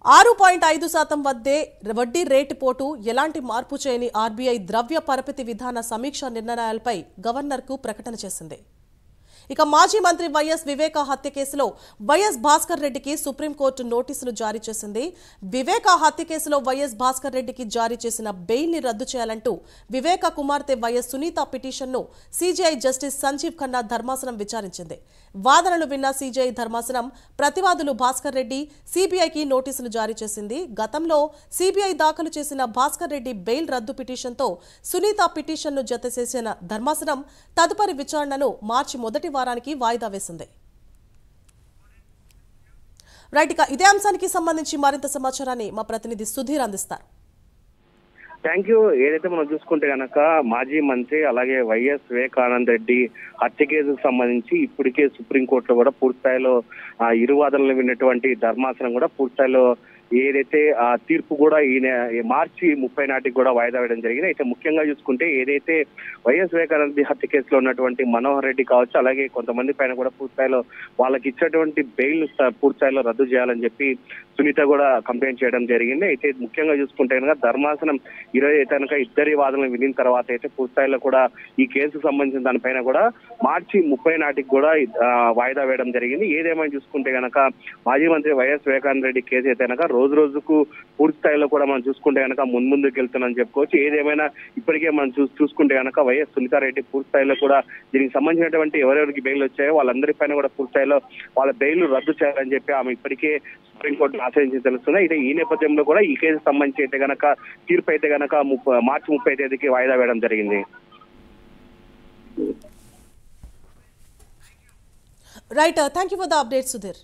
6.5% వద్దే వడ్డీ రేటు పోటు ఎలాంటి మార్పు చేయని ఆర్బీఐ ద్రవ్య పరపతి విధాన సమీక్ష నిర్ణయాలపై గవర్నర్కు ప్రకటన చేసింది. ఇక మాజీ మంత్రి వైఎస్ వివేక హత్య కేసులో వైఎస్ భాస్కర్ రెడ్డికి సుప్రీంకోర్టు నోటీసులు జారీ చేసింది. వివేక హత్య కేసులో వైఎస్ భాస్కర్ రెడ్డికి జారీ చేసిన బెయిల్ ని రద్దు చేయాలంటూ వివేక కుమార్తె వైఎస్ సునీత పిటిషన్ను సీజీఐ జస్టిస్ సంజీవ్ ఖన్నా ధర్మాసనం విచారించింది. వాదనలు విన్న సీజీఐ ధర్మాసనం ప్రతివాదులు భాస్కర్ రెడ్డి, సీబీఐకి నోటీసులు జారీ చేసింది. గతంలో సీబీఐ దాఖలు చేసిన భాస్కర్ రెడ్డి బెయిల్ రద్దు పిటిషన్తో సునీత పిటిషన్ను జతచేసిన ధర్మాసనం తదుపరి విచారణను మార్చి మొదటి వారానికి వాయిదా వేసింది. రైట్, ఇక ఇదే అంశానికి సంబంధించి మరింత సమాచారాన్ని మా ప్రతినిధి సుధీర్ అందిస్తారు. Thank you. ఏదైతే మనం చూసుకుంటే గనక మాజీ మంత్రి అలాగే వైఎస్ వివేకానంద రెడ్డి హత్య కేసుకు సంబంధించి ఇప్పటికే సుప్రీంకోర్టులో కూడా పూర్తిస్థాయిలో ఇరు వాదనలు విన్నటువంటి ధర్మాసనం కూడా పూర్తిస్థాయిలో ఏదైతే ఆ తీర్పు కూడా మార్చి 30 నాటికి కూడా వాయిదా వేయడం జరిగింది. అయితే ముఖ్యంగా చూసుకుంటే ఏదైతే వైఎస్ వివేకానంద హత్య కేసులో ఉన్నటువంటి మనోహర్ రెడ్డి కావచ్చు, అలాగే కొంతమంది పైన కూడా పూర్తిస్థాయిలో వాళ్ళకి ఇచ్చేటువంటి బెయిల్ పూర్తిస్థాయిలో రద్దు చేయాలని చెప్పి సునీత కూడా కంప్లైంట్ చేయడం జరిగింది. అయితే ముఖ్యంగా చూసుకుంటే కనుక ధర్మాసనం ఈరోజు కనుక ఇద్దరి వాదనలు వినిన తర్వాత అయితే పూర్తిస్థాయిలో కూడా ఈ కేసుకు సంబంధించిన దానిపైన కూడా మార్చి 30 నాటికి కూడా వాయిదా వేయడం జరిగింది. ఏదేమైనా చూసుకుంటే కనుక మాజీ మంత్రి వైఎస్ వివేకానంద రెడ్డి కేసు అయితే కనుక రోజు రోజుకు పూర్తి స్థాయిలో కూడా మనం చూసుకుంటే కనుక ముందుకు వెళ్తున్నామని చెప్పుకోవచ్చు. ఏదేమైనా ఇప్పటికే మనం చూసుకుంటే కనుక వైఎస్ సునీతారెడ్డి పూర్తి స్థాయిలో కూడా దీనికి సంబంధించినటువంటి ఎవరెవరికి బెయిల్ వచ్చాయో వాళ్ళందరిపైన కూడా పూర్తి స్థాయిలో వాళ్ళ బెయిల్ రద్దు చేయాలని చెప్పి ఆమె ఇప్పటికే సుప్రీంకోర్టు ఆశ్రయించి తెలుస్తుంది. అయితే ఈ నేపథ్యంలో కూడా ఈ కేసు సంబంధించి అయితే కనుక తీర్పు అయితే కనుక మార్చి 30 తేదీకి వాయిదా వేయడం జరిగింది. Right, thank you for the update Sudheer.